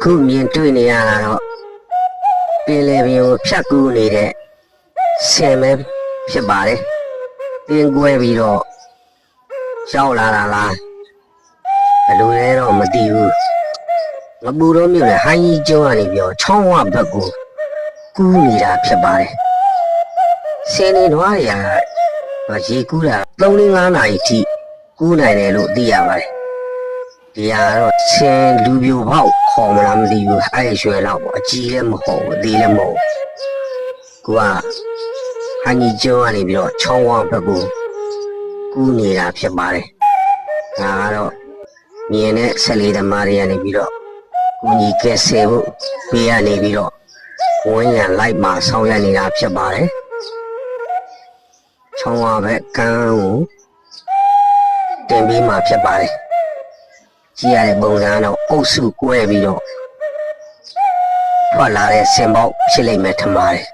အခုမြင်တွေ့နေရတာတော့ပင်လယ်ပြင်ကိုဖြတ်ကူးနေတဲ့ဆင်ပဲဖြစ်ပါတယ်တင်းကွဲပြီးတော့ရောက်လာတာလားဘယ်လိုလဲတော့မသိဘူးငပူတော့မြို့နယ်ဟိုင်းကြီးကျွန်းကနေပြီးတော့ချောင်းဝဘက်ကိုကူးနေတာဖြစ်ပါတယ်ဆင်နေတော့ရေကူးတာ3-5 နာရီထိကူးနိုင်တယ်လို့သိရပါတယ်ဒီဟာတော့ဆင်လူပြိုပေါက်ခေါ်မလားမသိဘူးအဲ့ရွှေတော့ပေါ့အကြီးလည်းမဟုတ်ဘူးအသေးလည်းမဟုတ်ကိုကဟန်ကြီးကျွန်းကနေပြီးတော့ချောင်းဝဘက်ကိုကူးနေတာဖြစ်ပါတယ်ဒါကတော့မြင်တဲ့ဆက်လေးသမားတွေကနေပြီးတော့ကိုကြီးကဲဆယ်ဖို့ပေးရနေပြီးတော့ဝင်းရံလိုက်မှဆောင်ရနေတာဖြစ်ပါတယ်ချောင်းဝဘက်ကန်းကိုတင်ပြီးမှဖြစ်ပါတယ်ကြည့်ရတဲ့ပုံစံတော့အုပ်စုကွဲပြီးတော့ထွက်လာတဲ့ဆင်ပေါက်ဖြစ်လိမ့်မယ်ထင်ပါတယ်